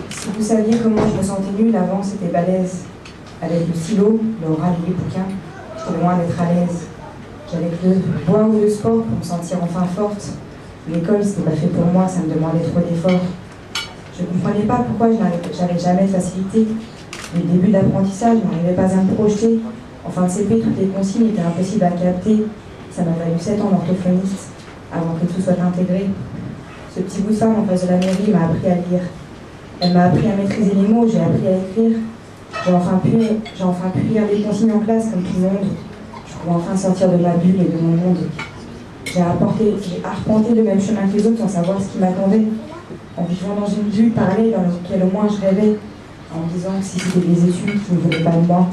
Si vous saviez comment je me sentais nulle avant, c'était balèze. Avec le stylo, l'oral et les bouquins, j'étais loin d'être à l'aise. J'avais que le bois ou le sport pour me sentir enfin forte. L'école, c'était pas fait pour moi, ça me demandait trop d'efforts. Je ne comprenais pas pourquoi j'avais jamais de facilité. Le début de l'apprentissage, je n'arrivais pas à me projeter. En fin de CP, toutes les consignes étaient impossibles à capter. Ça m'a valu 7 ans d'orthophoniste avant que tout soit intégré. Ce petit bout de femme en face de la mairie m'a appris à lire. Elle m'a appris à maîtriser les mots, j'ai appris à écrire. J'ai enfin pu lire des consignes en classe comme tout le monde. Je pouvais enfin sortir de ma bulle et de mon monde. J'ai arpenté le même chemin que les autres sans savoir ce qui m'attendait. En vivant dans une bulle parallèle dans laquelle au moins je rêvais. En me disant que si c'était des études qui ne voulaient pas de moi,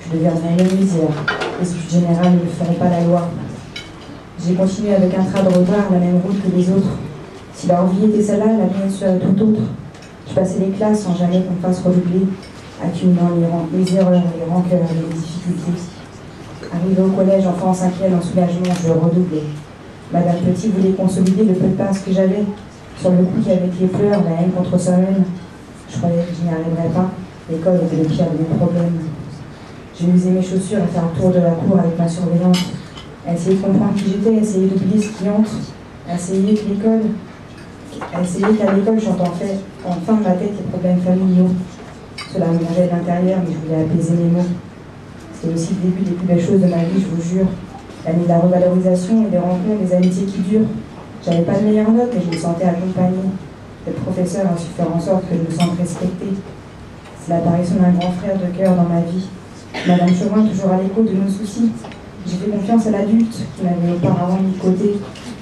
je deviendrais une misère. Les études générales ne feront pas la loi. J'ai continué avec un train de retard, la même route que les autres. Si leur vie était celle-là, la mienne serait tout autre. Je passais les classes sans jamais qu'on me fasse redoubler, accumulant les erreurs, les rancœurs, les difficultés. Arrivé au collège, enfin en 5e, en soulagement, je redoublais. Madame Petit voulait consolider le peu de passe que j'avais. Sur le coup, avec les pleurs, la haine contre soi-même, je croyais que je n'y arriverais pas. L'école était le pire de mes problèmes. J'ai usé mes chaussures à faire le tour de la cour avec ma surveillante. À essayer de comprendre qui j'étais, à essayer d'oublier ce qui entre, à essayer qu'à l'école, j'entends en fin de ma tête les problèmes familiaux. Cela me mangeait de l'intérieur, mais je voulais apaiser mes mots. C'était aussi le début des plus belles choses de ma vie, je vous jure. L'année de la revalorisation et des rencontres, des amitiés qui durent. J'avais pas de meilleures notes, mais je me sentais accompagnée. Le professeur a su faire en sorte que je me sente respectée. C'est l'apparition d'un grand frère de cœur dans ma vie. Madame Chauvin, toujours à l'écho de nos soucis. J'ai fait confiance à l'adulte qui m'avait auparavant mis de côté.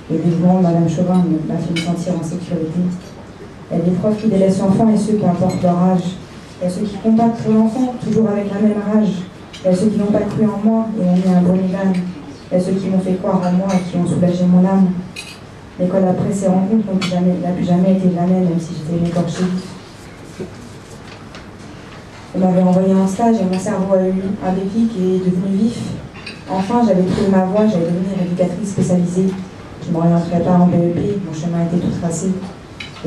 Le dévouement de Madame Chauvin m'a fait me sentir en sécurité. Il y a des profs qui délaissent l'enfant et ceux qui importent leur âge. Il y a ceux qui combattent pour l'enfant, toujours avec la même rage. Il y a ceux qui n'ont pas cru en moi et ont mis un bon élan. Il y a ceux qui m'ont fait croire en moi et qui ont soulagé mon âme. L'école après ces rencontres n'a plus jamais été la même si j'étais écorchée. On m'avait envoyé en stage et mon cerveau a eu un déclic et est devenu vif. Enfin, j'avais trouvé ma voie, j'allais devenir éducatrice spécialisée. Je ne m'orienterais pas en BEP, mon chemin était tout tracé.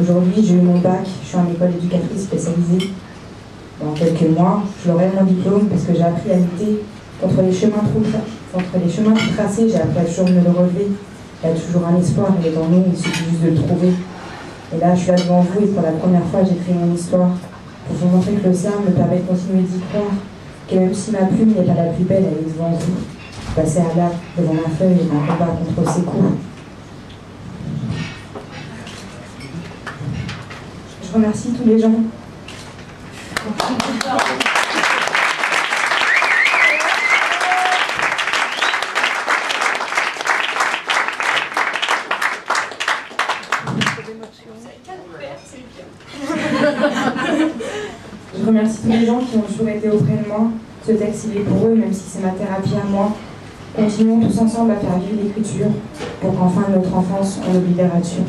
Aujourd'hui, j'ai eu mon bac, je suis en école éducatrice spécialisée. Dans quelques mois, j'aurai mon diplôme parce que j'ai appris à lutter contre les chemins tout tracés, j'ai appris à toujours me le relever. Il y a toujours un espoir, il est en nous, il suffit juste de le trouver. Et là, je suis là devant vous et pour la première fois, j'écris mon histoire. Pour vous montrer que le CERN me permet de continuer d'y croire. Que même si ma plume n'est pas la plus belle, elle est devant vous. Passer à l'acte devant ma feuille et mon combat contre ses coups. Je remercie tous les gens. Je remercie tous les gens qui ont toujours été auprès de moi. Ce texte, il est pour eux, même si c'est ma thérapie à moi. Continuons tous ensemble à faire vivre l'écriture pour qu'enfin, de notre enfance, on oublie l'errature.